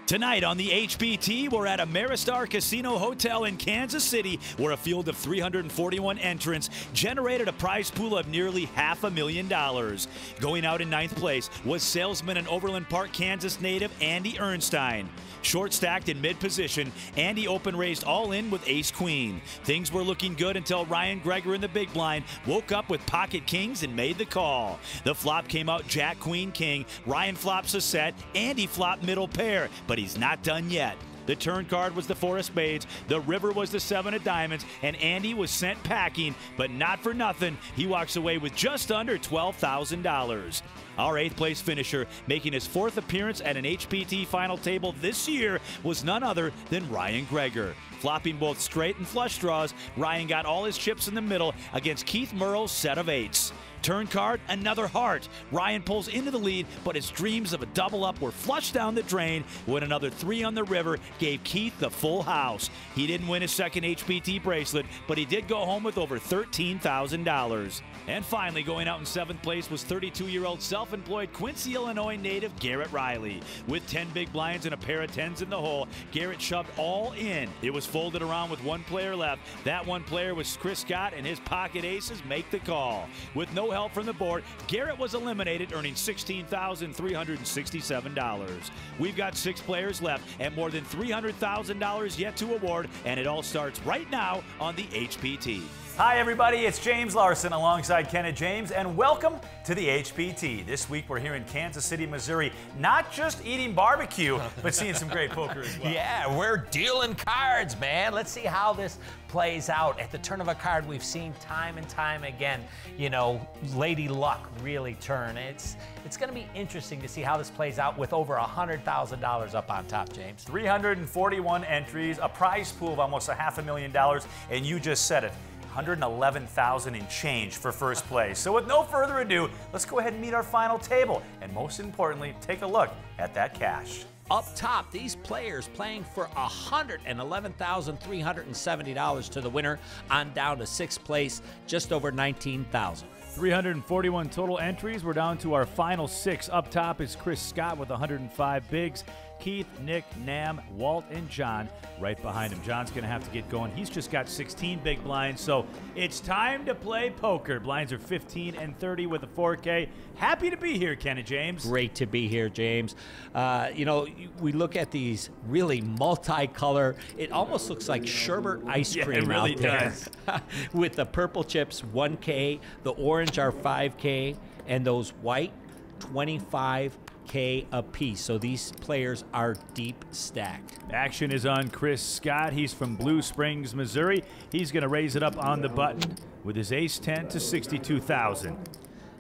Tonight on the HBT, we're at Ameristar Casino Hotel in Kansas City, where a field of 341 entrants generated a prize pool of nearly $500,000. Going out in ninth place was salesman and Overland Park, Kansas native Andy Ernstein. Short stacked in mid position, Andy open-raised all in with ace-queen. Things were looking good until Ryan Gregor in the big blind woke up with pocket kings and made the call. The flop came out jack, queen, king. Ryan flops a set, Andy flopped middle pair, but he's not done yet. The turn card was the four of spades, the river was the seven of diamonds, and Andy was sent packing, but not for nothing. He walks away with just under $12,000. Our eighth place finisher, making his fourth appearance at an HPT final table this year, was none other than Ryan Gregor. Flopping both straight and flush draws, Ryan got all his chips in the middle against Keith Murrell's set of eights. Turn card, another heart. Ryan pulls into the lead, but his dreams of a double up were flushed down the drain when another three on the river gave Keith the full house. He didn't win his second HPT bracelet, but he did go home with over $13,000. And finally, going out in seventh place was 32-year-old self-employed Quincy, Illinois native Garrett Riley. With 10 big blinds and a pair of tens in the hole, Garrett shoved all in. It was folded around with one player left. That one player was Chris Scott, and his pocket aces make the call. With no help from the board, Garrett was eliminated, earning $16,367. We've got 6 players left and more than $300,000 yet to award, and it all starts right now on the HPT. Hi everybody, it's James Larson alongside Kenneth James, and welcome to the HPT. This week we're here in Kansas City, Missouri, not just eating barbecue, but seeing some great poker as well. Yeah, we're dealing cards, man. Let's see how this plays out. At the turn of a card, we've seen time and time again, you know, Lady Luck really turn. It's going to be interesting to see how this plays out with over $100,000 up on top, James. 341 entries, a prize pool of almost $500,000, and you just said it. $111,000 in change for first place. So with no further ado, let's go ahead and meet our final table. And most importantly, take a look at that cash. Up top, these players playing for $111,370 to the winner, on down to sixth place, just over $19,000. 341 total entries. We're down to our final 6. Up top is Chris Scott with 105 bigs. Keith, Nick, Nam, Walt, and John right behind him. John's going to have to get going. He's just got 16 big blinds, so it's time to play poker. Blinds are 15 and 30 with a 4K. Happy to be here, Kenneth James. Great to be here, James. You know, we look at these really multicolor. It almost looks like sherbet ice cream it really out there. does. With the purple chips, 1K, the orange are 5K, and those white, 25K a piece. So these players are deep stacked. Action is on Chris Scott. He's from Blue Springs, Missouri. He's going to raise it up on the button with his ace-10 to $62,000.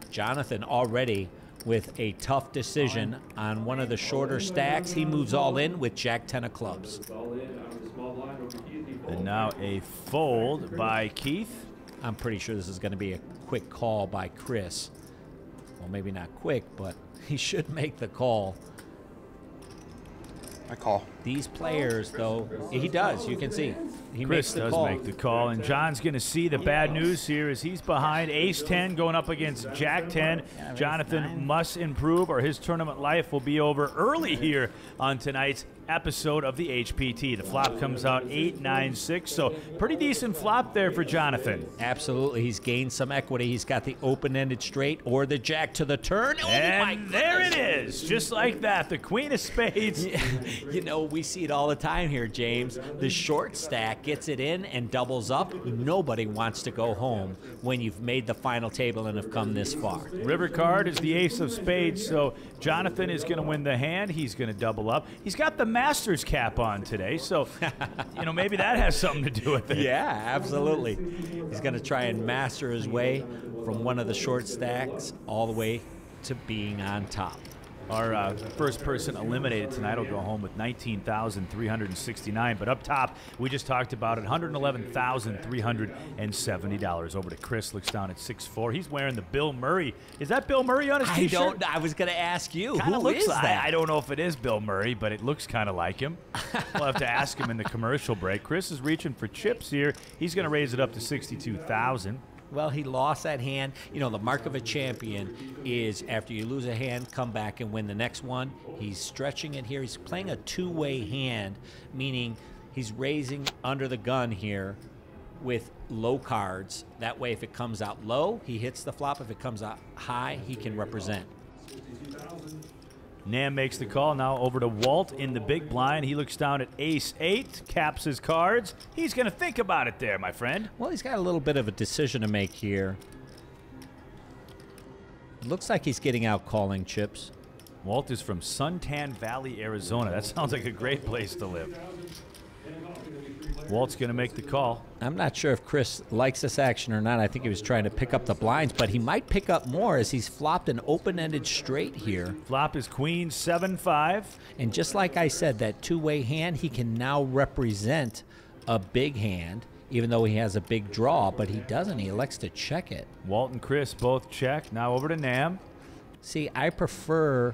Jonathan already with a tough decision on one of the shorter stacks. He moves all in with jack-10 of clubs. And now a fold by Keith. I'm pretty sure this is going to be a quick call by Chris. Well, maybe not quick, but he should make the call. I call. These players, though, he does. You can see. He Chris makes the does call. make the call, and John's going to see the bad news here as he's behind ace-10 going up against jack-10. Jonathan must improve or his tournament life will be over early here on tonight's episode of the HPT. The flop comes out 8-9-6, so pretty decent flop there for Jonathan. Absolutely. He's gained some equity. He's got the open-ended straight or the jack to the turn. Oh, and there it is, just like that, the queen of spades. You know, we see it all the time here, James. The short stack gets it in and doubles up. Nobody wants to go home when you've made the final table and have come this far. River card is the ace of spades, so Jonathan is going to win the hand. He's going to double up. He's got the Masters cap on today, so you know, maybe that has something to do with it. Yeah, absolutely. He's going to try and master his way from one of the short stacks all the way to being on top. Our first person eliminated tonight will go home with $19,369. But up top, we just talked about it, $111,370. Over to Chris, looks down at 6'4". He's wearing the Bill Murray. Is that Bill Murray on his T-shirt? I was going to ask you. Kinda Who looks is like, that? I don't know if it is Bill Murray, but it looks kind of like him. We'll have to ask him in the commercial break. Chris is reaching for chips here. He's going to raise it up to $62,000. Well, he lost that hand. You know, the mark of a champion is after you lose a hand, come back and win the next one. He's stretching it here. He's playing a two-way hand, meaning he's raising under the gun here with low cards. That way, if it comes out low, he hits the flop. If it comes out high, he can represent. Nam makes the call. Now over to Walt in the big blind. He looks down at ace-8, caps his cards. He's going to think about it there, my friend. Well, he's got a little bit of a decision to make here. Looks like he's getting out calling chips. Walt is from Suntan Valley, Arizona. That sounds like a great place to live. Walt's going to make the call. I'm not sure if Chris likes this action or not. I think he was trying to pick up the blinds, but he might pick up more as he's flopped an open-ended straight here. Flop is queen 7-5. And just like I said, that two-way hand, he can now represent a big hand, even though he has a big draw, but he doesn't. He elects to check it. Walt and Chris both check. Now over to Nam. See, I prefer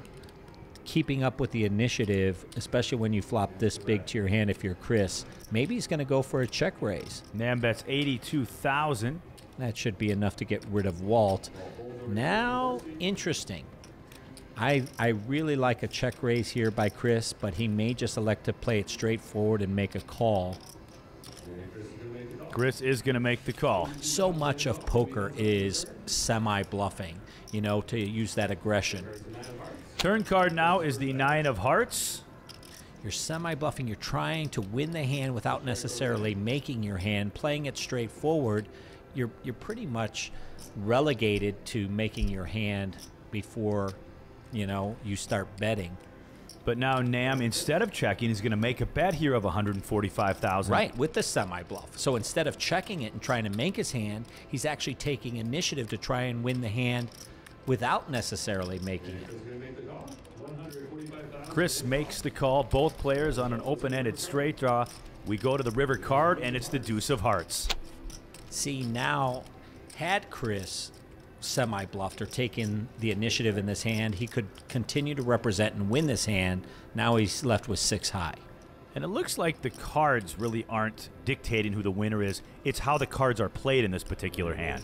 keeping up with the initiative, especially when you flop this big to your hand if you're Chris. Maybe he's going to go for a check raise. Nam bets 82,000. That should be enough to get rid of Walt. Now, interesting. I really like a check raise here by Chris, but he may just elect to play it straightforward and make a call. Chris is going to make the call. So much of poker is semi-bluffing, you know, to use that aggression. Turn card now is the 9 of hearts. You're semi-bluffing. You're trying to win the hand without necessarily making your hand. Playing it straightforward, you're pretty much relegated to making your hand before, you know, you start betting. But now Nam, instead of checking, is going to make a bet here of 145,000. Right, with the semi-bluff. So instead of checking it and trying to make his hand, he's actually taking initiative to try and win the hand without necessarily making it. Chris makes the call. Both players on an open-ended straight draw. We go to the river card, and it's the deuce of hearts. See, now, had Chris semi-bluffed or taken the initiative in this hand, he could continue to represent and win this hand. Now he's left with 6 high. And it looks like the cards really aren't dictating who the winner is. It's how the cards are played in this particular hand.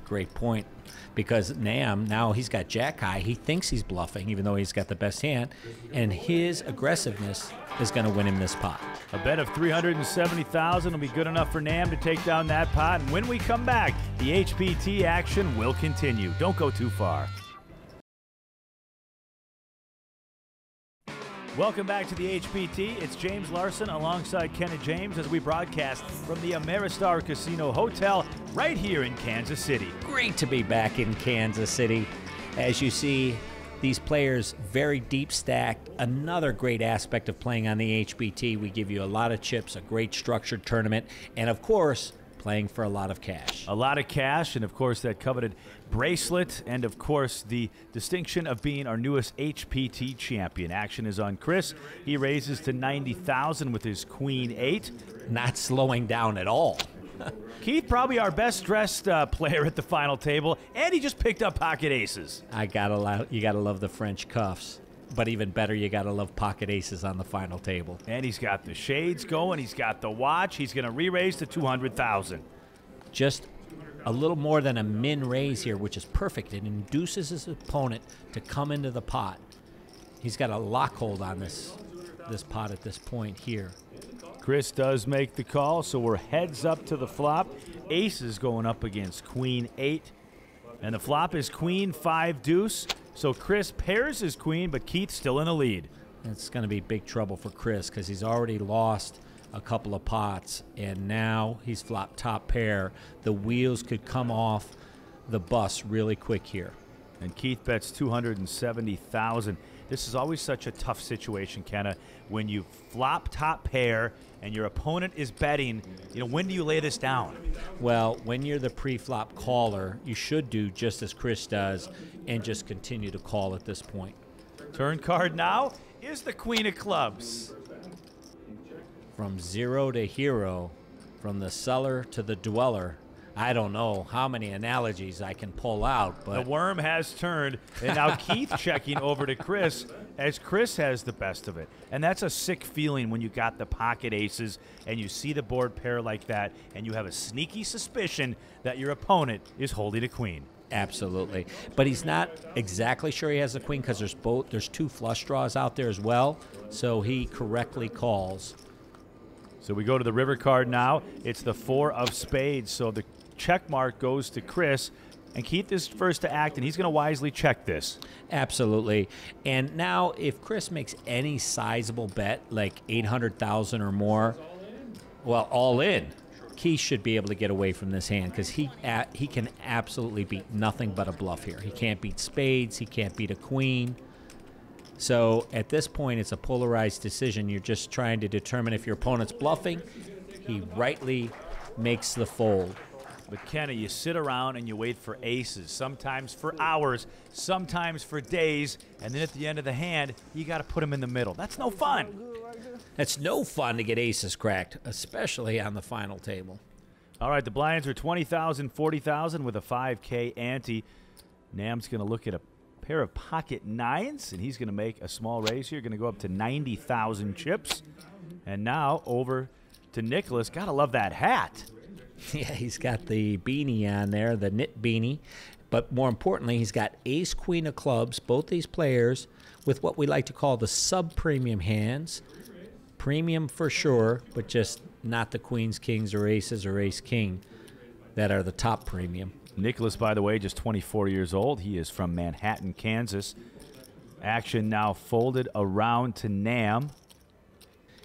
Great point. Because Nam, now he's got jack high. He thinks he's bluffing, even though he's got the best hand. And his aggressiveness is going to win him this pot. A bet of 370,000 will be good enough for Nam to take down that pot. And when we come back, the HPT action will continue. Don't go too far. Welcome back to the HPT. It's James Larson alongside Kenneth James as we broadcast from the Ameristar Casino Hotel right here in Kansas City. Great to be back in Kansas City. As you see, these players very deep stacked. Another great aspect of playing on the HPT. We give you a lot of chips, a great structured tournament, and of course, playing for a lot of cash. A lot of cash, and of course that coveted bracelet, and of course the distinction of being our newest HPT champion. Action is on Chris. He raises to 90,000 with his queen 8. Not slowing down at all. Keith, probably our best dressed player at the final table, and he just picked up pocket aces. You gotta love the French cuffs. But even better, you gotta love pocket aces on the final table. And he's got the shades going. He's got the watch. He's going to re-raise to 200,000. Just a little more than a min raise here, which is perfect. It induces his opponent to come into the pot. He's got a lock hold on this pot at this point here. Chris does make the call, so we're heads up to the flop. Aces going up against queen 8. And the flop is queen 5 deuce. So Chris pairs his queen, but Keith's still in the lead. It's going to be big trouble for Chris because he's already lost a couple of pots, and now he's flopped top pair. The wheels could come off the bus really quick here. And Keith bets 270,000. This is always such a tough situation, Kenna, when you flop top pair and your opponent is betting. You know, when do you lay this down? Well, when you're the pre-flop caller, you should do just as Chris does and just continue to call at this point. Turn card now is the queen of clubs. From zero to hero, from the cellar to the dweller, I don't know how many analogies I can pull out, but The worm has turned, and now Keith checking over to Chris, as Chris has the best of it. And that's a sick feeling when you got the pocket aces and you see the board pair like that, and you have a sneaky suspicion that your opponent is holding a queen. absolutely. But he's not exactly sure he has a queen because there's two flush draws out there as well, so he correctly calls. So we go to the river card now. It's the 4 of spades, so the check mark goes to Chris, and Keith is first to act, and he's going to wisely check this. Absolutely. And now if Chris makes any sizable bet, like 800,000 or more, well, all in, Keith should be able to get away from this hand because he can absolutely beat nothing but a bluff here. He can't beat spades. He can't beat a queen. So at this point, it's a polarized decision. You're just trying to determine if your opponent's bluffing. He rightly makes the fold. But Kenny, you sit around and you wait for aces, sometimes for hours, sometimes for days, and then at the end of the hand, you got to put them in the middle. That's no fun. It's no fun to get aces cracked, especially on the final table. All right, the blinds are 20,000, 40,000 with a 5K ante. Nam's going to look at a pair of pocket nines, and he's going to make a small raise here. Going to go up to 90,000 chips. And now over to Nicholas. Got to love that hat. Yeah, he's got the beanie on there, the knit beanie. But more importantly, he's got ace, queen of clubs, both these players, with what we like to call the sub-premium hands. Premium for sure, but just not the queens, kings, or aces, or ace-king that are the top premium. Nicholas, by the way, just 24 years old. He is from Manhattan, Kansas. Action now folded around to Nam.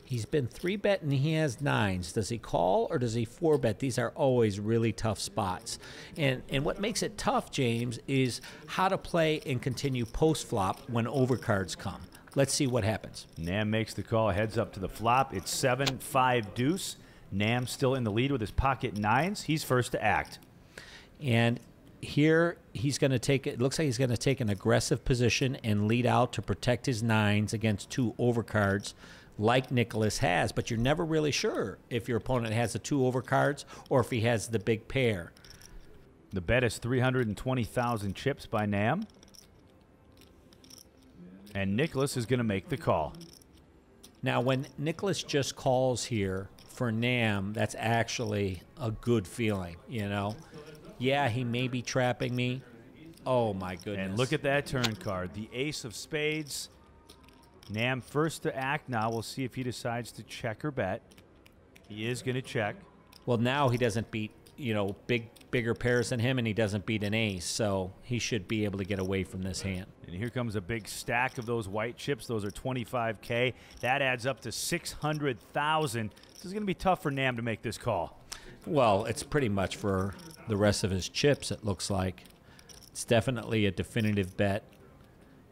He's been 3-betting, he has nines. Does he call or does he 4-bet? These are always really tough spots. And what makes it tough, James, is how to play and continue post-flop when overcards come. Let's see what happens. Nam makes the call, heads up to the flop. It's 7-5 deuce. Nam still in the lead with his pocket nines. He's first to act. And here he's going to take it looks like he's going to take an aggressive position and lead out to protect his nines against 2 overcards like Nicholas has, but you're never really sure if your opponent has the 2 overcards or if he has the big pair. The bet is 320,000 chips by Nam. And Nicholas is going to make the call. Now, when Nicholas just calls here for Nam, that's actually a good feeling, you know. Yeah, he may be trapping me. Oh, my goodness. And look at that turn card. The ace of spades. Nam first to act now. We'll see if he decides to check or bet. He is going to check. Well, now he doesn't beat, you know, bigger pairs than him, and he doesn't beat an ace, so he should be able to get away from this hand. And here comes a big stack of those white chips. Those are 25K. That adds up to 600,000. This is going to be tough for Nam to make this call. Well, it's pretty much for the rest of his chips, it looks like. It's definitely a definitive bet.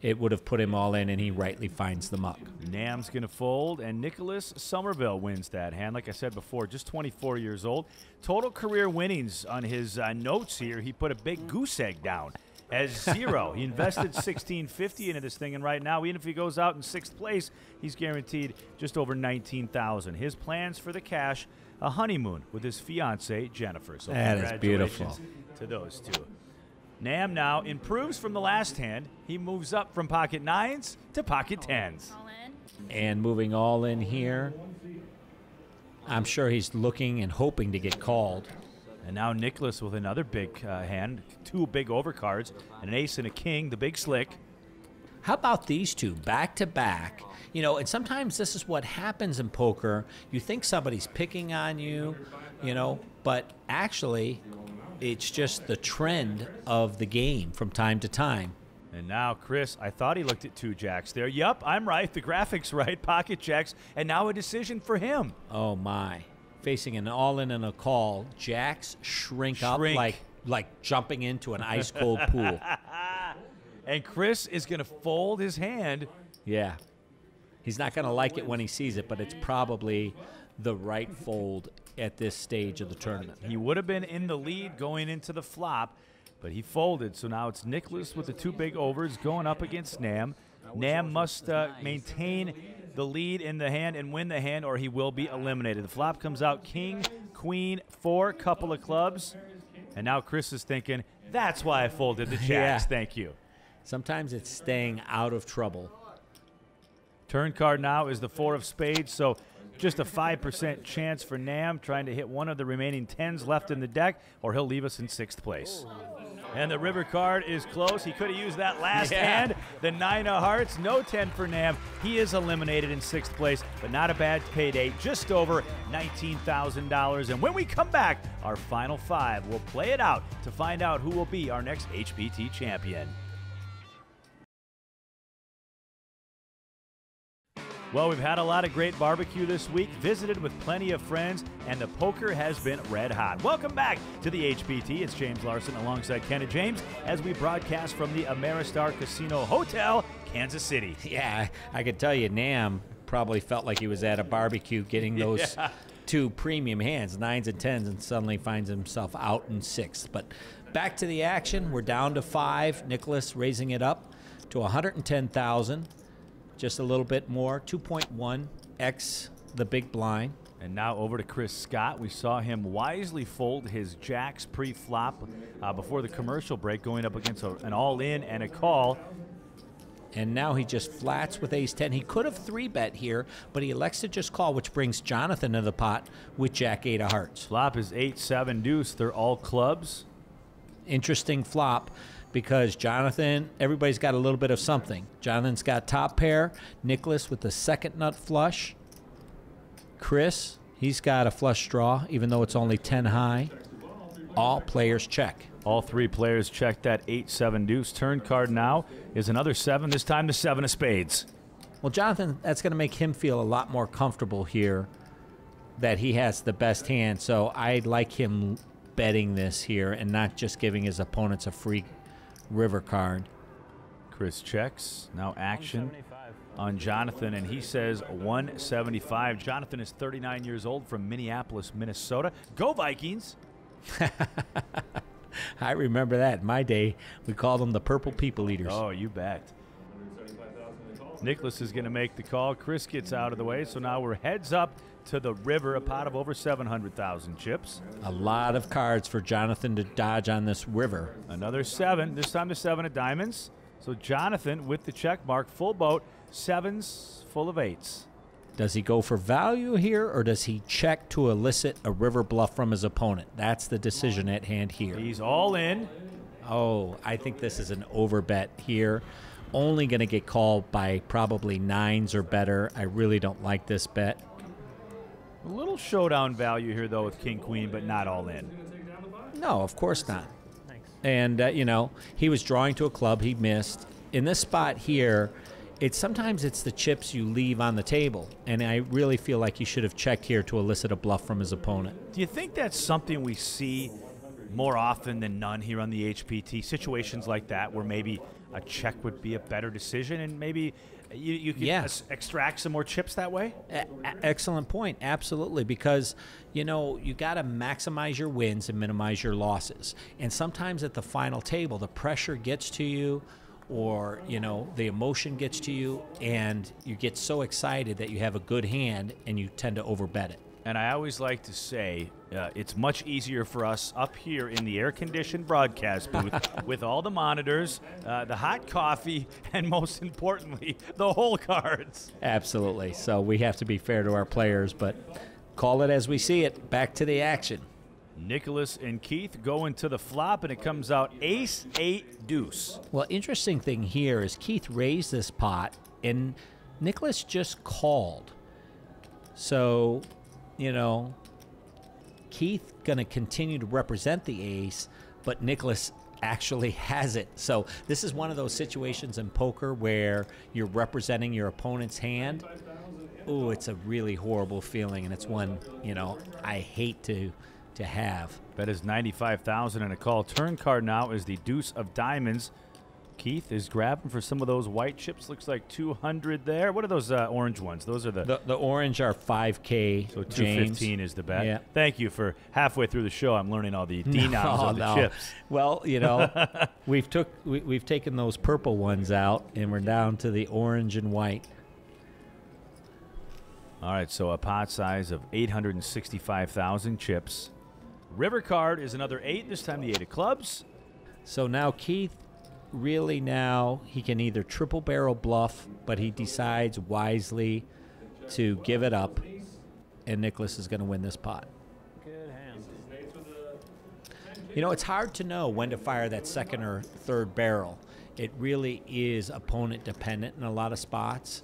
It would have put him all in, and he rightly finds the muck. Nam's going to fold, and Nicholas Somerville wins that hand. Like I said before, just 24 years old. Total career winnings on his notes here. He put a big goose egg down as 0. He invested $1,650 into this thing, and right now, even if he goes out in 6th place, he's guaranteed just over $19,000. His plans for the cash, a honeymoon with his fiancée, Jennifer. So that is beautiful. To those two. Nam now improves from the last hand. He moves up from pocket nines to pocket tens. All in. And moving all in here. I'm sure he's looking and hoping to get called. And now Nicholas with another big hand, 2 big overcards, an ace and a king, the big slick. How about these two back to back? You know, and sometimes this is what happens in poker. You think somebody's picking on you, you know, but actually it's just the trend of the game from time to time. And now Chris, I thought he looked at 2 jacks there. Yup, I'm right. The graphic's right. Pocket checks, and now a decision for him. Oh, my. Facing an all-in and a call, jacks shrink up like jumping into an ice-cold pool. And Chris is going to fold his hand. Yeah. He's not going to like it when he sees it, but it's probably the right fold at this stage of the tournament. He would have been in the lead going into the flop, but he folded. So now it's Nicholas with the 2 big overs going up against Nam. Nam must maintain the lead in the hand and win the hand, or he will be eliminated. The flop comes out king, queen, 4, couple of clubs. And now Chris is thinking, that's why I folded the jacks. Yeah. Thank you. Sometimes it's staying out of trouble. Turn card now is the 4 of spades, so just a 5% chance for Nam trying to hit one of the remaining 10s left in the deck, or he'll leave us in 6th place. And the river card is close. He could have used that last hand. The 9 of hearts, no 10 for Nam. He is eliminated in 6th place, but not a bad payday, just over $19,000. And when we come back, our final 5 will play it out to find out who will be our next HPT champion. Well, we've had a lot of great barbecue this week, visited with plenty of friends, and the poker has been red hot. Welcome back to the HPT. It's James Larson alongside Ken and James as we broadcast from the Ameristar Casino Hotel, Kansas City. Yeah, I could tell you Nam probably felt like he was at a barbecue getting those 2 premium hands, 9s and 10s, and suddenly finds himself out in 6th. But back to the action. We're down to 5. Nicholas raising it up to 110,000. Just a little bit more, 2.1x the big blind. And now over to Chris Scott. We saw him wisely fold his jacks pre-flop before the commercial break, going up against an all-in and a call. And now he just flats with ace-10. He could have 3-bet here, but he elects to just call, which brings Jonathan to the pot with jack-8 of hearts. Flop is 8-7 deuce. They're all clubs. Interesting flop, because Jonathan, everybody's got a little bit of something. Jonathan's got top pair. Nicholas with the second nut flush. Chris, he's got a flush draw, even though it's only 10 high. All players check. All 3 players check that 8-7 deuce. Turn card now is another 7, this time the 7 of spades. Well, Jonathan, that's going to make him feel a lot more comfortable here that he has the best hand. So I like him betting this here and not just giving his opponents a free river card. Chris checks. Now action on Jonathan, and he says 175. Jonathan is 39 years old from Minneapolis, Minnesota. Go Vikings! I remember that. In my day, we called them the Purple People Eaters. Oh, you bet. Nicholas is going to make the call. Chris gets out of the way, so now we're heads up to the river, a pot of over 700,000 chips. A lot of cards for Jonathan to dodge on this river. Another 7, this time the 7 of diamonds. So Jonathan with the check mark, full boat, 7s full of 8s. Does he go for value here, or does he check to elicit a river bluff from his opponent? That's the decision at hand here. He's all in. Oh, I think this is an overbet here. Only going to get called by probably 9s or better. I really don't like this bet. A little showdown value here, though, with King Queen, but not all in. No, of course not. And, you know, he was drawing to a club. He missed. In this spot here, sometimes it's the chips you leave on the table, and I really feel like he should have checked here to elicit a bluff from his opponent. Do you think that's something we see more often than none here on the HPT? Situations like that where maybe a check would be a better decision, and maybe you can extract some more chips that way? Excellent point. Absolutely. Because, you know, you got to maximize your wins and minimize your losses. And sometimes at the final table, the pressure gets to you, or, you know, the emotion gets to you, and you get so excited that you have a good hand and you tend to overbet it. And I always like to say it's much easier for us up here in the air-conditioned broadcast booth with all the monitors, the hot coffee, and most importantly, the hole cards. Absolutely. So we have to be fair to our players, but call it as we see it. Back to the action. Nicholas and Keith go into the flop, and it comes out ace-8 deuce. Well, interesting thing here is Keith raised this pot, and Nicholas just called. So, you know, Keith going to continue to represent the ace, but Nicholas actually has it. So this is one of those situations in poker where you're representing your opponent's hand. Ooh, it's a really horrible feeling, and it's one, you know, I hate to have. Bet is 95,000 and a call. Turn card now is the deuce of diamonds. Keith is grabbing for some of those white chips. Looks like 200 there. What are those orange ones? Those are the orange are 5K. So 215 is the bet. Yeah. Thank you for halfway through the show. I'm learning all the denoms of the chips. Well, you know, we've taken those purple ones out, and we're down to the orange and white. All right, so a pot size of 865,000 chips. River card is another 8, this time the 8 of clubs. So now Keith, really now, he can either triple barrel bluff, but he decides wisely to give it up, and Nicholas is going to win this pot. Good hand. You know, it's hard to know when to fire that second or third barrel. It really is opponent dependent in a lot of spots,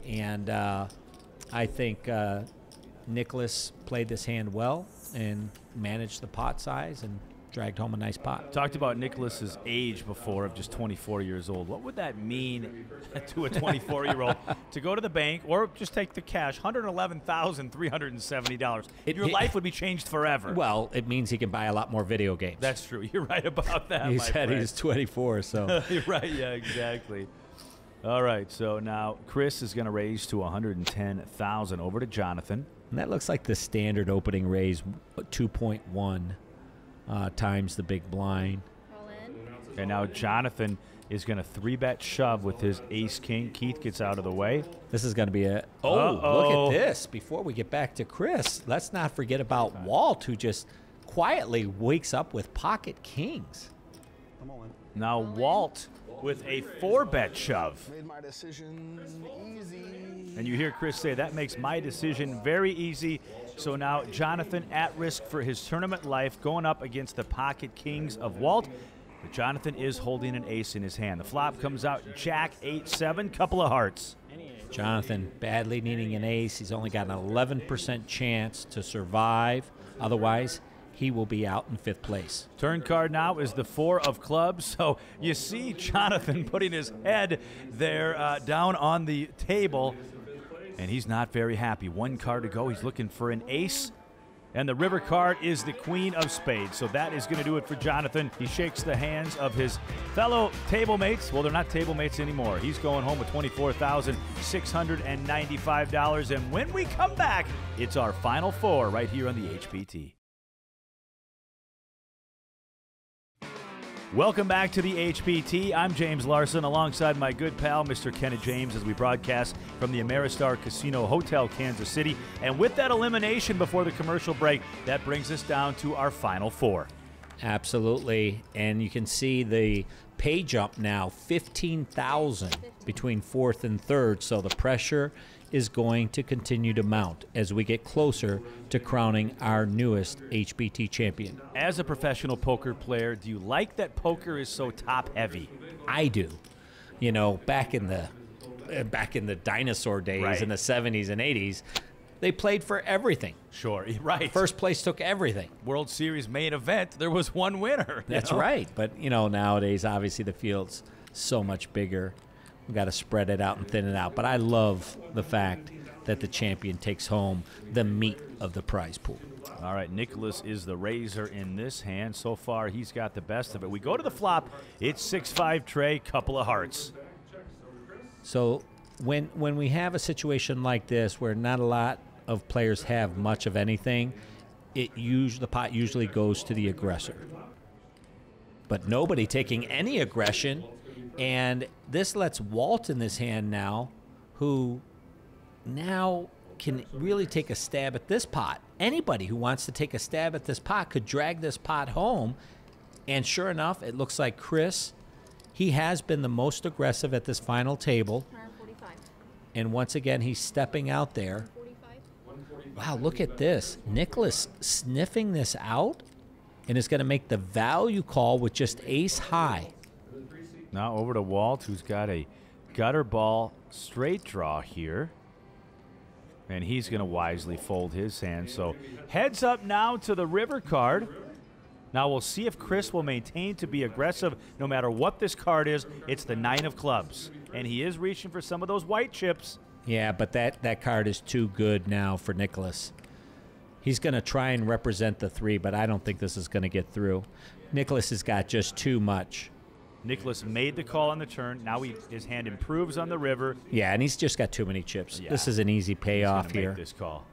and I think Nicholas played this hand well and managed the pot size and dragged home a nice pot. Talked about Nicholas's age before, of just 24 years old. What would that mean to a 24-year-old to go to the bank or just take the cash, $111,370? Your life would be changed forever. Well, it means he can buy a lot more video games. That's true. You're right about that. He said he's 24, so. You're right. Yeah, exactly. All right. So now Chris is going to raise to $110,000 over to Jonathan. And that looks like the standard opening raise, 2.1 times the big blind. Okay, now Jonathan is going to 3-bet shove with his ace-king. Keith gets out of the way. This is going to be a... Look at this. Before we get back to Chris, let's not forget about Walt, who just quietly wakes up with pocket kings. Now Walt with a 4-bet shove. Made my decision easy. And you hear Chris say, that makes my decision very easy. So now Jonathan at risk for his tournament life, going up against the pocket kings of Walt. But Jonathan is holding an ace in his hand. The flop comes out Jack 8-7, couple of hearts. Jonathan badly needing an ace. He's only got an 11% chance to survive. Otherwise, he will be out in 5th place. Turn card now is the 4 of clubs. So you see Jonathan putting his head there down on the table, and he's not very happy. 1 card to go. He's looking for an ace, and the river card is the queen of spades. So that is going to do it for Jonathan. He shakes the hands of his fellow table mates. Well, they're not table mates anymore. He's going home with $24,695. And when we come back, it's our final 4 right here on the HPT. Welcome back to the HPT. I'm James Larson alongside my good pal, Mr. Kenneth James, as we broadcast from the Ameristar Casino Hotel, Kansas City. And with that elimination before the commercial break, that brings us down to our final 4. Absolutely. And you can see the pay jump now, 15,000 between 4th and 3rd. So the pressure is going to continue to mount as we get closer to crowning our newest HBT champion. As a professional poker player, do you like that poker is so top-heavy? I do. You know, back in the dinosaur days, right, in the 70s and 80s, they played for everything. Sure, right. First place took everything. World Series main event, there was one winner. That's right. But, you know, nowadays, obviously, the field's so much bigger. We've got to spread it out and thin it out. But I love the fact that the champion takes home the meat of the prize pool. All right, Nicholas is the raiser in this hand. So far, he's got the best of it. We go to the flop. It's 6-5 tray, couple of hearts. So when we have a situation like this where not a lot of players have much of anything, the pot usually goes to the aggressor. But nobody taking any aggression. And this lets Walt in this hand now, who now can really take a stab at this pot. Anybody who wants to take a stab at this pot could drag this pot home. And sure enough, it looks like Chris, he has been the most aggressive at this final table. 145. And once again, he's stepping out there. 145. Wow, look at this. Nicholas sniffing this out and is going to make the value call with just ace high. Now over to Walt, who's got a gutter ball straight draw here. And he's going to wisely fold his hand. So heads up now to the river card. Now we'll see if Chris will maintain to be aggressive no matter what this card is. It's the 9 of clubs. And he is reaching for some of those white chips. Yeah, but that card is too good now for Nicholas. He's going to try and represent the 3, but I don't think this is going to get through. Nicholas has got just too much. Nicholas made the call on the turn. Now his hand improves on the river. Yeah, and he's just got too many chips. Yeah. This is an easy payoff here. Make this call.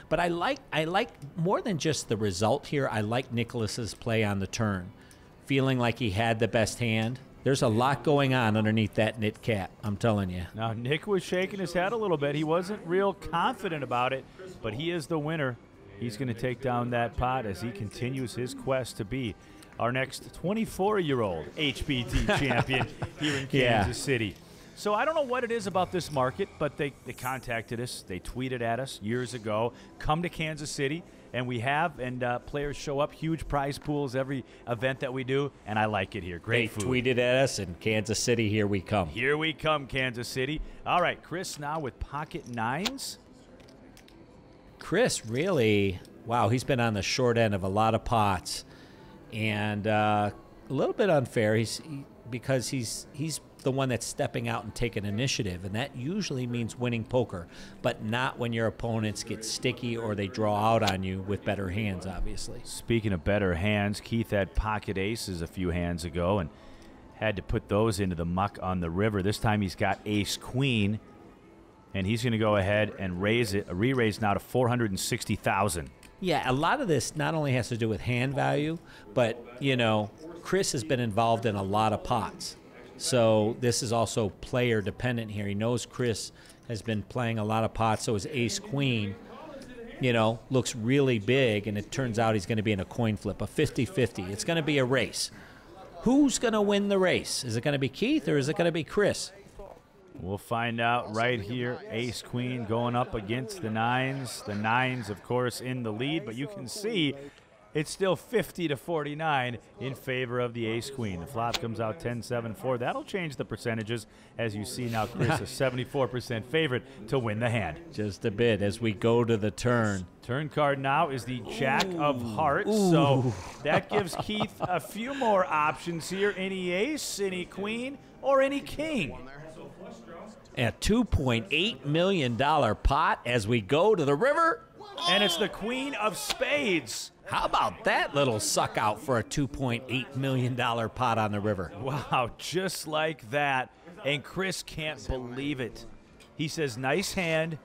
But I like more than just the result here. I like Nicholas's play on the turn, feeling like he had the best hand. There's a lot going on underneath that knit cap, I'm telling you. Now Nick was shaking his head a little bit. He wasn't real confident about it, but he is the winner. He's going to take down that pot as he continues his quest to be our next 24-year-old HBT champion here in Kansas City. So I don't know what it is about this market, but they contacted us. They tweeted at us years ago, come to Kansas City, and we have, and players show up, huge prize pools every event that we do, and I like it here. Great food. They tweeted at us, and Kansas City, here we come. Here we come, Kansas City. All right, Chris now with pocket nines. Chris really, wow, he's been on the short end of a lot of pots, and a little bit unfair because he's the one that's stepping out and taking initiative, and that usually means winning poker, but not when your opponents get sticky or they draw out on you with better hands, obviously. Speaking of better hands, Keith had pocket aces a few hands ago and had to put those into the muck on the river. This time he's got ace-queen, and he's going to go ahead and raise it, re-raise now to $460,000. Yeah, a lot of this not only has to do with hand value, but, you know, Chris has been involved in a lot of pots. So this is also player dependent here. He knows Chris has been playing a lot of pots, so his ace-queen, you know, looks really big, and it turns out he's going to be in a coin flip, a 50-50. It's going to be a race. Who's going to win the race? Is it going to be Keith or is it going to be Chris? We'll find out right here. Ace-queen going up against the nines. The nines, of course, in the lead, but you can see it's still 50-49 in favor of the ace-queen. The flop comes out 10-7-4. That'll change the percentages. As you see now, Chris, a 74% favorite to win the hand. Just a bit as we go to the turn. Turn card now is the Jack of Hearts. So that gives Keith a few more options here. Any ace, any queen, or any king. A $2.8 million pot as we go to the river. And it's the queen of spades. How about that little suck out for a $2.8 million pot on the river? Wow, just like that. And Chris can't believe it. He says, nice hand.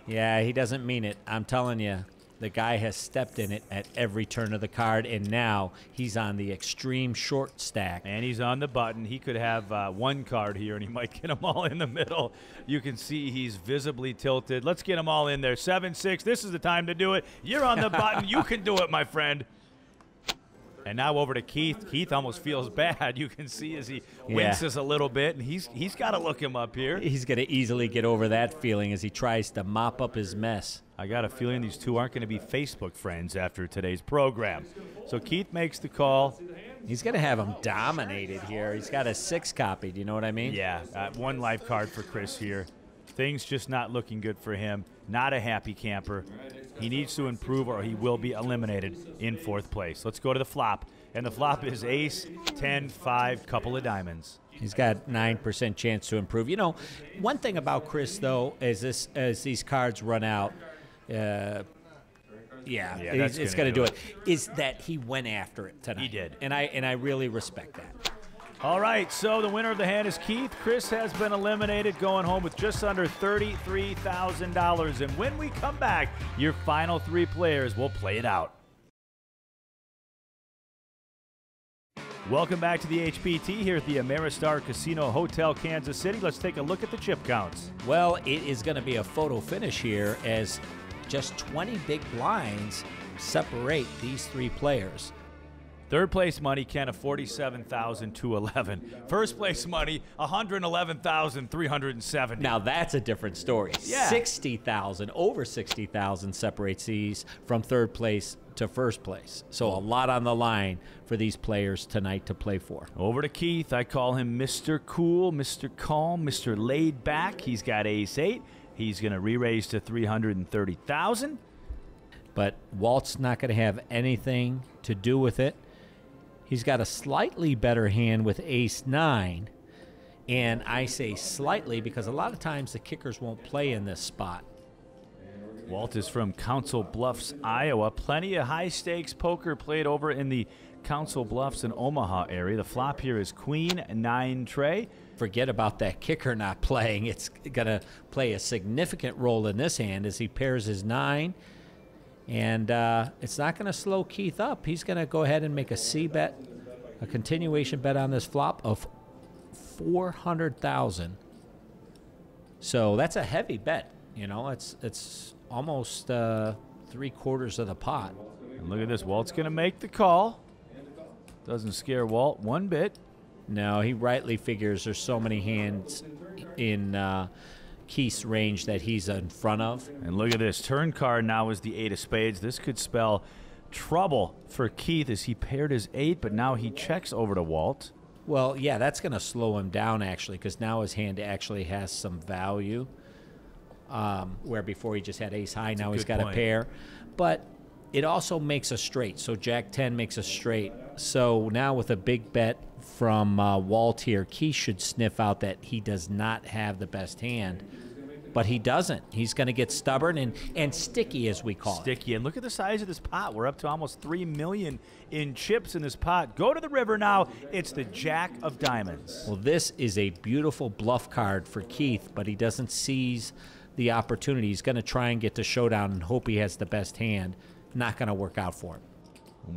Yeah, he doesn't mean it. I'm telling you, the guy has stepped in it at every turn of the card, and now he's on the extreme short stack. And he's on the button. He could have one card here, and he might get them all in the middle. You can see he's visibly tilted. Let's get them all in there. 7-6. This is the time to do it. You're on the button. You can do it, my friend. And now over to Keith. Keith almost feels bad. You can see as he winces a little bit, and he's got to look him up here. He's going to easily get over that feeling as he tries to mop up his mess. I got a feeling these two aren't going to be Facebook friends after today's program. So Keith makes the call. He's going to have him dominated here. He's got a 6 copied, you know what I mean? Yeah, one live card for Chris here. Things just not looking good for him. Not a happy camper. He needs to improve or he will be eliminated in 4th place. Let's go to the flop. And the flop is ace, 10, 5, couple of diamonds. He's got 9% chance to improve. You know, one thing about Chris, though, is this as these cards run out, it's going to do it, is that he went after it tonight. He did. And I really respect that. All right, so the winner of the hand is Keith. Chris has been eliminated, going home with just under $33,000. And when we come back, your final 3 players will play it out. Welcome back to the HBT here at the Ameristar Casino Hotel, Kansas City. Let's take a look at the chip counts. Well, it is going to be a photo finish here as just 20 big blinds separate these 3 players. 3rd place money, Ken, of $47,211. 1st place money, $111,370. Now that's a different story. Yeah. 60,000, over 60,000 separates these from 3rd place to 1st place. So a lot on the line for these players tonight to play for. Over to Keith. I call him Mr. Cool, Mr. Calm, Mr. Laid Back. He's got ace-8. He's going to re-raise to $330,000. But Walt's not going to have anything to do with it. He's got a slightly better hand with ace-9. And I say slightly because a lot of times the kickers won't play in this spot. Walt is from Council Bluffs, Iowa. Plenty of high-stakes poker played over in the Council Bluffs and Omaha area. The flop here is Queen 9 tray. Forget about that kicker not playing. It's going to play a significant role in this hand as he pairs his 9. And it's not going to slow Keith up. He's going to go ahead and make a C bet, a continuation bet on this flop of $400,000. So that's a heavy bet. You know, it's almost 3/4 of the pot. And look at this. Walt's going to make the call. Doesn't scare Walt one bit. No, he rightly figures there's so many hands in Keith's range that he's in front of. And look at this. Turn card now is the 8 of spades. This could spell trouble for Keith as he paired his 8, but now he checks over to Walt. Well, yeah, that's going to slow him down, actually, because now his hand actually has some value, where before he just had ace high, now he's got a pair. But it also makes a straight, so Jack 10 makes a straight. So now with a big bet from Walt here, Keith should sniff out that he does not have the best hand. But he doesn't. He's going to get stubborn and sticky, as we call it. Sticky. And look at the size of this pot. We're up to almost $3 million in chips in this pot. Go to the river now. It's the Jack of Diamonds. Well, this is a beautiful bluff card for Keith, but he doesn't seize the opportunity. He's going to try and get to showdown and hope he has the best hand. Not going to work out for him.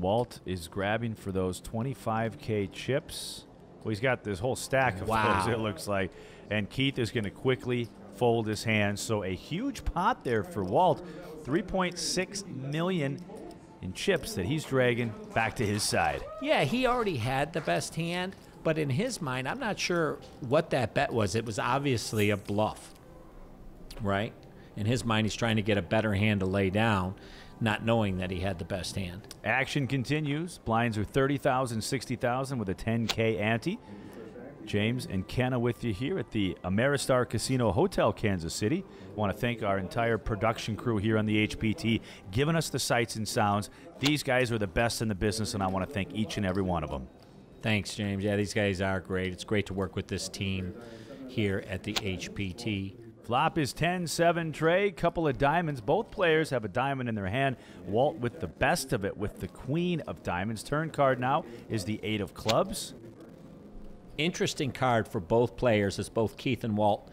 Walt is grabbing for those 25K chips. Well, he's got this whole stack of those, it looks like. And Keith is going to quickly fold his hands. So a huge pot there for Walt. 3.6 million in chips that he's dragging back to his side. Yeah, he already had the best hand, but in his mind, I'm not sure what that bet was. It was obviously a bluff, right? In his mind, he's trying to get a better hand to lay down, not knowing that he had the best hand. Action continues. Blinds are 30,000, 60,000 with a 10K ante. James and Kenna with you here at the Ameristar Casino Hotel, Kansas City. I want to thank our entire production crew here on the HPT, giving us the sights and sounds. These guys are the best in the business, and I want to thank each and every one of them. Thanks, James. Yeah, these guys are great. It's great to work with this team here at the HPT. Flop is 10-7 Trey, couple of diamonds. Both players have a diamond in their hand. Walt with the best of it with the queen of diamonds. Turn card now is the 8 of clubs. Interesting card for both players, as both Keith and Walt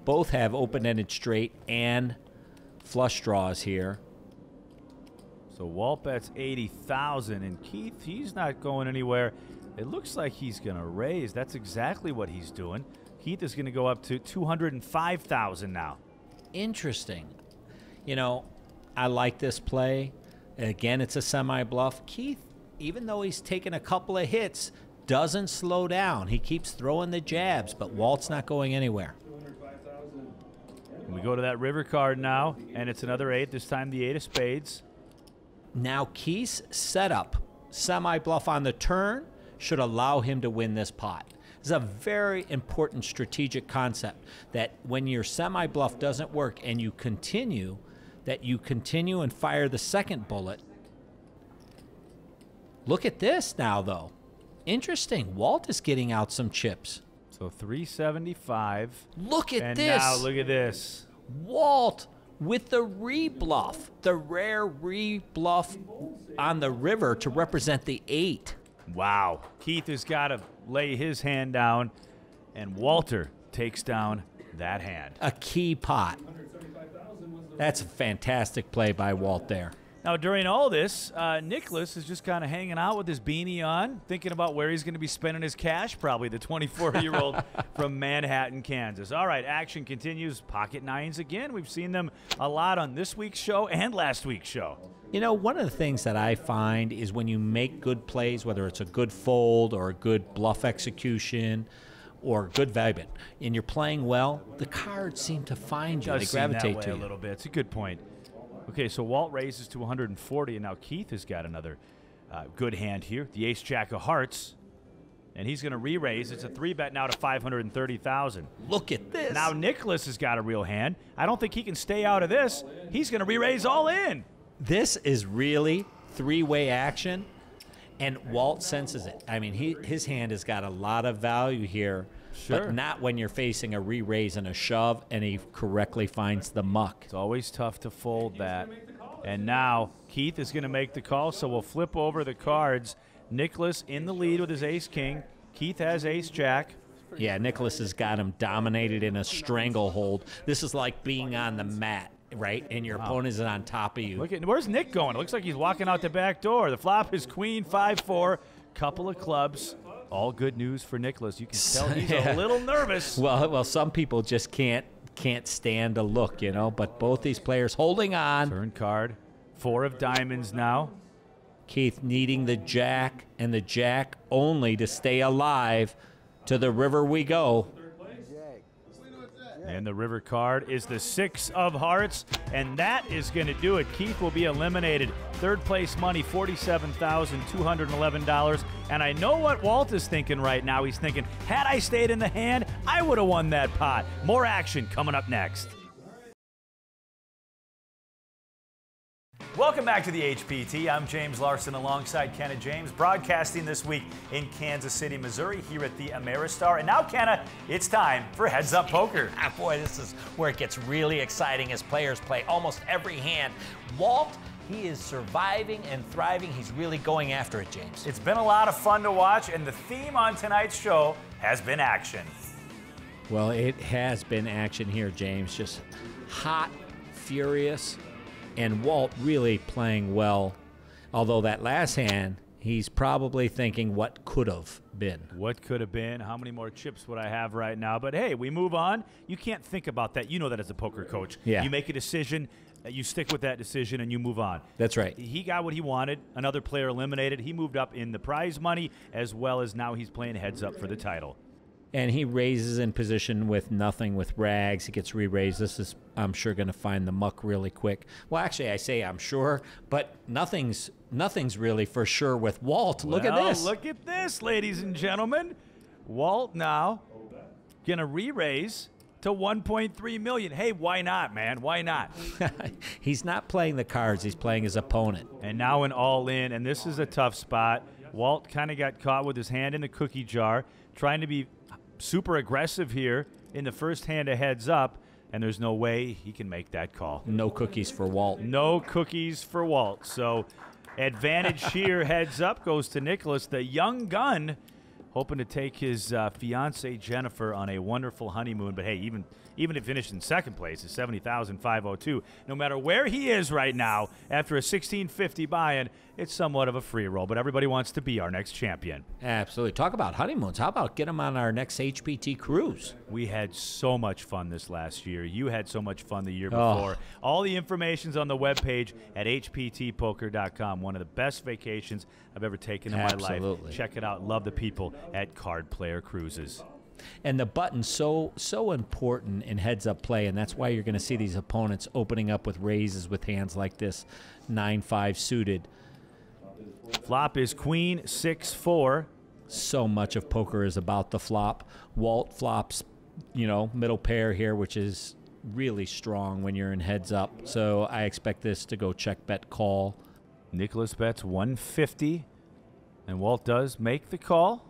both have open-ended straight and flush draws here. So Walt bets 80,000, and Keith, he's not going anywhere. It looks like he's going to raise. That's exactly what he's doing. Keith is going to go up to 205,000 now. Interesting. You know, I like this play. Again, it's a semi-bluff. Keith, even though he's taken a couple of hits, doesn't slow down. He keeps throwing the jabs, but Walt's not going anywhere. We go to that river card now, and it's another 8, this time the 8 of spades. Now Keith's setup, semi-bluff on the turn, should allow him to win this pot. This is a very important strategic concept, that when your semi-bluff doesn't work and you continue, that you continue and fire the second bullet. Look at this now, though. Interesting. Walt is getting out some chips. So 375. Look at this. And now look at this. Walt with the rebluff, the rare rebluff on the river to represent the 8. Wow. Keith has got to lay his hand down, and Walter takes down that hand. A key pot. That's a fantastic play by Walt there. Now, during all this, Nicholas is just kind of hanging out with his beanie on, thinking about where he's going to be spending his cash, probably the 24-year-old from Manhattan, Kansas. All right, action continues. Pocket nines again. We've seen them a lot on this week's show and last week's show. You know, one of the things that I find is when you make good plays, whether it's a good fold or a good bluff execution or good value, and you're playing well, the cards seem to find you. They gravitate to you. A little bit. It's a good point. Okay, so Walt raises to 140, and now Keith has got another good hand here. The ace-jack of hearts, and he's going to re-raise. It's a 3-bet now to 530,000. Look at this. Now Nicholas has got a real hand. I don't think he can stay out of this. He's going to re-raise all in. This is really three-way action, and Walt senses it. I mean, his hand has got a lot of value here. Sure. But not when you're facing a re-raise and a shove, and he correctly finds the muck. It's always tough to fold that. And now Keith is going to make the call, so we'll flip over the cards. Nicholas in the lead with his ace-king. Keith has ace-jack. Yeah, Nicholas has got him dominated in a stranglehold. This is like being on the mat, right? And your opponent is on top of you. Look at, where's Nick going? It looks like he's walking out the back door. The flop is queen, 5-4, couple of clubs. All good news for Nicholas. You can tell he's a little nervous. Well, some people just can't stand to look, you know. But both these players holding on. Turn card. 4 of diamonds now. Keith needing the jack and the jack only to stay alive. To the river we go. And the river card is the 6 of hearts, and that is going to do it. Keith will be eliminated. Third place money, $47,211. And I know what Walt is thinking right now. He's thinking, had I stayed in the hand, I would have won that pot. More action coming up next. Welcome back to the HPT. I'm James Larson alongside Kenna James, broadcasting this week in Kansas City, Missouri, here at the Ameristar. And now, Kenna, it's time for Heads Up Poker. Boy, this is where it gets really exciting as players play almost every hand. Walt, he is surviving and thriving. He's really going after it, James. It's been a lot of fun to watch, and the theme on tonight's show has been action. Well, it has been action here, James. Just hot, furious, and Walt really playing well. Although that last hand, he's probably thinking what could have been. What could have been? How many more chips would I have right now? But hey, we move on. You can't think about that. You know that as a poker coach. Yeah. You make a decision, you stick with that decision, and you move on. That's right. He got what he wanted. Another player eliminated. He moved up in the prize money, as well as now he's playing heads up for the title. And he raises in position with nothing with rags. He gets re-raised. This is, I'm sure, going to find the muck really quick. Well, actually, I say I'm sure, but nothing's really for sure with Walt. Look at this. Look at this, ladies and gentlemen. Walt now going to re-raise to $1.3 million. Hey, why not, man? Why not? He's not playing the cards. He's playing his opponent. And now an all-in, and this is a tough spot. Walt kind of got caught with his hand in the cookie jar, trying to be super aggressive here in the first hand of heads up, and there's no way he can make that call. No cookies for Walt. No cookies for Walt. So advantage here, heads up, goes to Nicholas, the young gun, hoping to take his fiancee Jennifer on a wonderful honeymoon. But hey, even if he finished in second place, it's $70,502. No matter where he is right now, after a $1,650 buy-in, it's somewhat of a free roll. But everybody wants to be our next champion. Absolutely. Talk about honeymoons. How about get him on our next HPT cruise? We had so much fun this last year. You had so much fun the year before. All the information's on the webpage at hptpoker.com. One of the best vacations I've ever taken in my life. Check it out. Love the people at Card Player Cruises. And the button's so important in heads-up play, and that's why you're going to see these opponents opening up with raises with hands like this, 9-5 suited. Flop is queen, 6-4. So much of poker is about the flop. Walt flops, middle pair here, which is really strong when you're in heads-up. So I expect this to go check, bet, call. Nicholas bets 150, and Walt does make the call.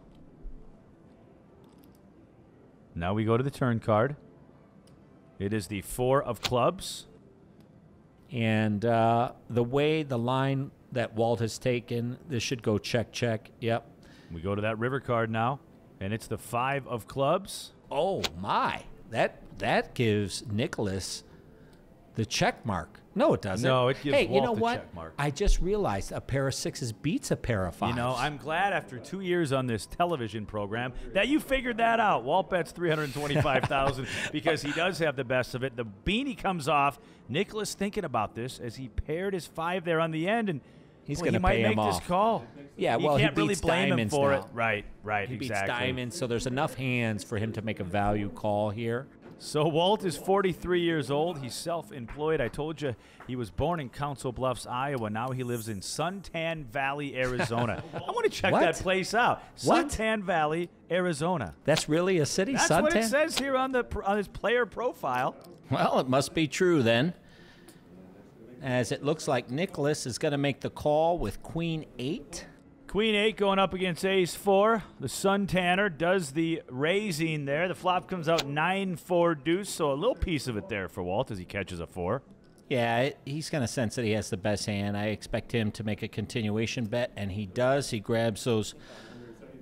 Now we go to the turn card. It is the 4 of clubs. And the way the line that Walt has taken, this should go check, check. Yep. We go to that river card now, and it's the 5 of clubs. Oh, my. That gives Nicholas the check mark. No, it doesn't. No, it gives Walt you know the what? Check mark. I just realized a pair of 6s beats a pair of 5s. I'm glad after 2 years on this television program that you figured that out. Walt bets $325,000 because he does have the best of it. The beanie comes off. Nicholas thinking about this as he paired his 5 there on the end, and he's going to pay him off. He might make this call. Yeah, well, he can't really blame him for now. it. Right, he exactly. beats diamonds, so there's enough hands for him to make a value call here. So Walt is 43 years old. He's self-employed. I told you he was born in Council Bluffs, Iowa. Now he lives in Suntan Valley, Arizona. I want to check that place out. Suntan Valley, Arizona. That's really a city, That's Suntan? what it says here on his player profile. Well, it must be true then, as it looks like Nicholas is going to make the call with Queen 8. Queen 8 going up against Ace 4. The Suntanner does the raising there. The flop comes out 9-4 deuce, so a little piece of it there for Walt as he catches a 4. Yeah, he's going to sense that he has the best hand. I expect him to make a continuation bet, and he does. He grabs those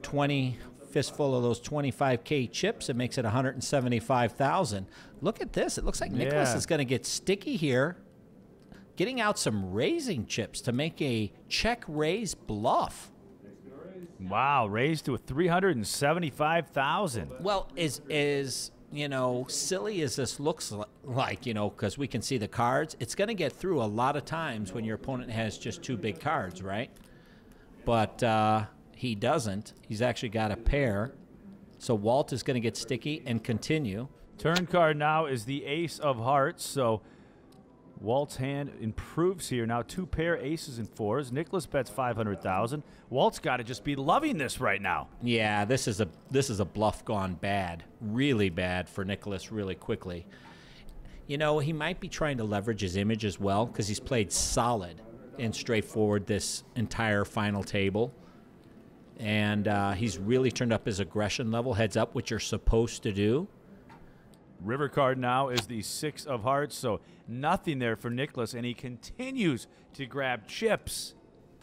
20 fistful of those 25K chips and makes it 175,000. Look at this. It looks like Nicholas is going to get sticky here, getting out some raising chips to make a check raise bluff. Wow, raised to 375,000. Well, is you know, silly as this looks like, you know, because we can see the cards, it's going to get through a lot of times when your opponent has just 2 big cards, right? But he doesn't. He's actually got a pair. So Walt is going to get sticky and continue. Turn card now is the ace of hearts, so Walt's hand improves here. Now 2 pair aces and 4s. Nicholas bets 500,000. Walt's got to just be loving this right now. Yeah, this is a bluff gone bad. Really bad for Nicholas really quickly. You know, he might be trying to leverage his image as well because he's played solid and straightforward this entire final table. And he's really turned up his aggression level, heads up, which you're supposed to do. River card now is the 6 of hearts, so nothing there for Nicholas, and he continues to grab chips.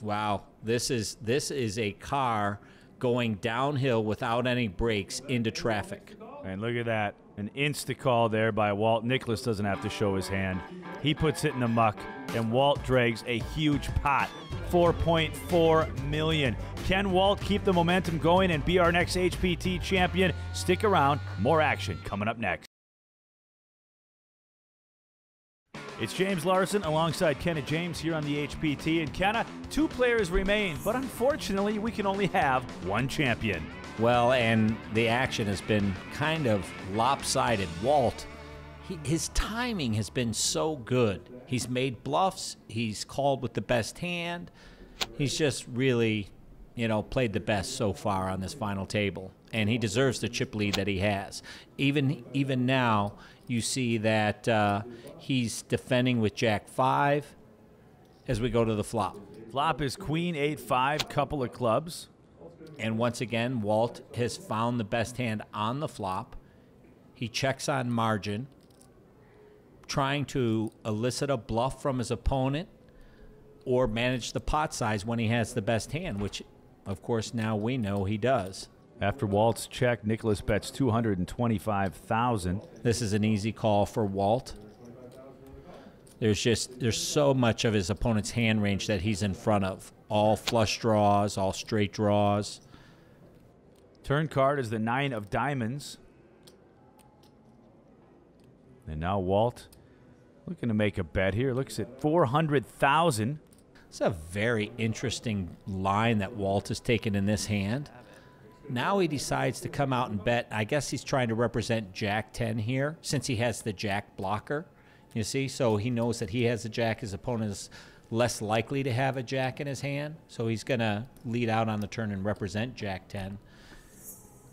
Wow, this is a car going downhill without any brakes into traffic. And look at that, an insta-call there by Walt. Nicholas doesn't have to show his hand. He puts it in the muck, and Walt drags a huge pot, $4.4 million. Can Walt keep the momentum going and be our next HPT champion? Stick around, more action coming up next. It's James Larson alongside Kenna James here on the HPT. And Kenna, 2 players remain, but unfortunately we can only have 1 champion. Well, and the action has been kind of lopsided. Walt, his timing has been so good. He's made bluffs. He's called with the best hand. He's just really, you know, played the best so far on this final table. And he deserves the chip lead that he has. Even now, you see that he's defending with Jack 5 as we go to the flop. Flop is Queen 8-5, couple of clubs. And once again, Walt has found the best hand on the flop. He checks on margin, trying to elicit a bluff from his opponent or manage the pot size when he has the best hand, which, of course, now we know he does. After Walt's check, Nicholas bets 225,000. This is an easy call for Walt. There's so much of his opponent's hand range that he's in front of. All flush draws, all straight draws. Turn card is the 9 of diamonds. And now Walt looking to make a bet here. Looks at 400,000. It's a very interesting line that Walt has taken in this hand. Now he decides to come out and bet. I guess he's trying to represent Jack 10 here since he has the Jack blocker. You see, so he knows that he has a Jack. His opponent is less likely to have a Jack in his hand. So he's going to lead out on the turn and represent Jack 10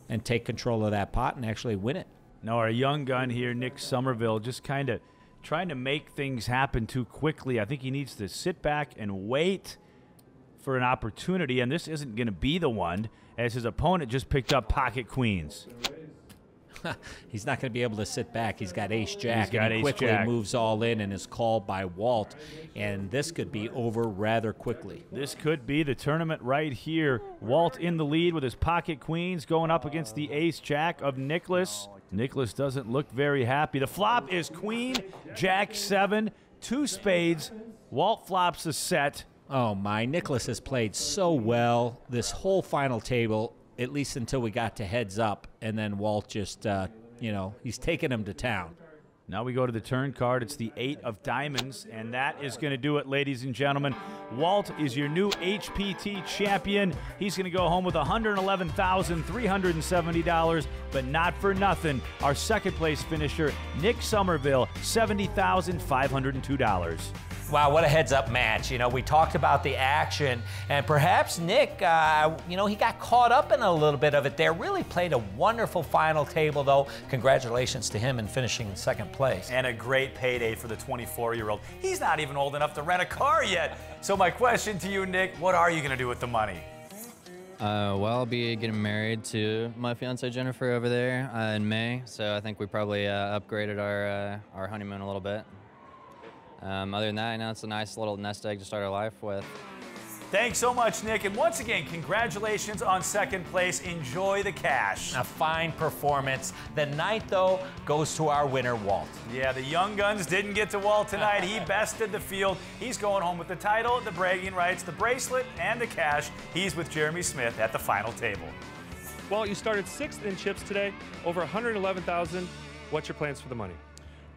and take control of that pot and actually win it. Now our young gun here, Nick Somerville, just kind of trying to make things happen too quickly. I think he needs to sit back and wait for an opportunity, and this isn't going to be the one, as his opponent just picked up pocket queens. He's not going to be able to sit back. He's got ace-jack, He's got and he quickly ace-jack. moves all in and is called by Walt, and this could be over rather quickly. This could be the tournament right here. Walt in the lead with his pocket queens going up against the ace-jack of Nicholas. Nicholas doesn't look very happy. The flop is queen, Jack 7, 2 spades. Walt flops a set. Oh my, Nicholas has played so well this whole final table, at least until we got to heads up, and then Walt just, you know, he's taking him to town. Now we go to the turn card. It's the 8 of diamonds, and that is going to do it, ladies and gentlemen. Walt is your new HPT champion. He's going to go home with $111,370, but not for nothing. Our second place finisher, Nick Somerville, $70,502. Wow, what a heads-up match. You know, we talked about the action, and perhaps Nick, you know, he got caught up in a little bit of it there. Really played a wonderful final table, though. Congratulations to him in finishing in second place. And a great payday for the 24-year-old. He's not even old enough to rent a car yet. So my question to you, Nick, what are you going to do with the money? Well, I'll be getting married to my fiance Jennifer over there in May, so I think we probably upgraded our honeymoon a little bit. Other than that, you know, it's a nice little nest egg to start our life with. Thanks so much, Nick. And once again, congratulations on second place. Enjoy the cash. A fine performance. The night, though, goes to our winner, Walt. Yeah, the young guns didn't get to Walt tonight. He bested the field. He's going home with the title, the bragging rights, the bracelet, and the cash. He's with Jeremy Smith at the final table. Well, you started 6th in chips today, over 111,000. What's your plans for the money?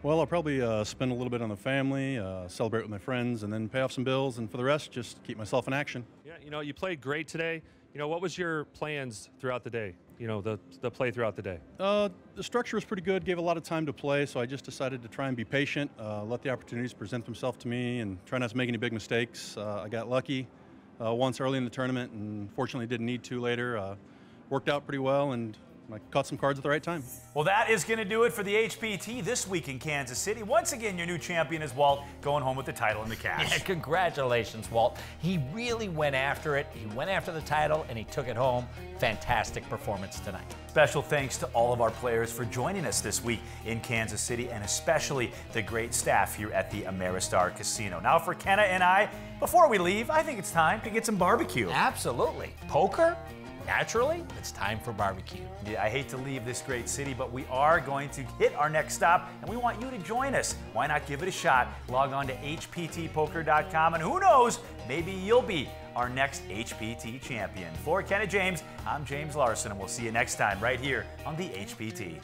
Well, I'll probably spend a little bit on the family, celebrate with my friends, and then pay off some bills. And for the rest, just keep myself in action. Yeah, you know, you played great today. You know, what was your plans throughout the day? You know, the play throughout the day? The structure was pretty good, gave a lot of time to play, so I just decided to try and be patient, let the opportunities present themselves to me, and try not to make any big mistakes. I got lucky once early in the tournament, and fortunately didn't need to later. Worked out pretty well, and I caught some cards at the right time. Well, that is going to do it for the HPT this week in Kansas City. Once again, your new champion is Walt, going home with the title and the cash. Yeah, congratulations, Walt. He really went after it. He went after the title, and he took it home. Fantastic performance tonight. Special thanks to all of our players for joining us this week in Kansas City, and especially the great staff here at the Ameristar Casino. Now for Kenna and I, before we leave, I think it's time to get some barbecue. Absolutely. Poker? Naturally, it's time for barbecue. Yeah, I hate to leave this great city, but we are going to hit our next stop, and we want you to join us. Why not give it a shot? Log on to hptpoker.com, and who knows, maybe you'll be our next HPT champion. For Kenna James, I'm James Larson, and we'll see you next time right here on the HPT.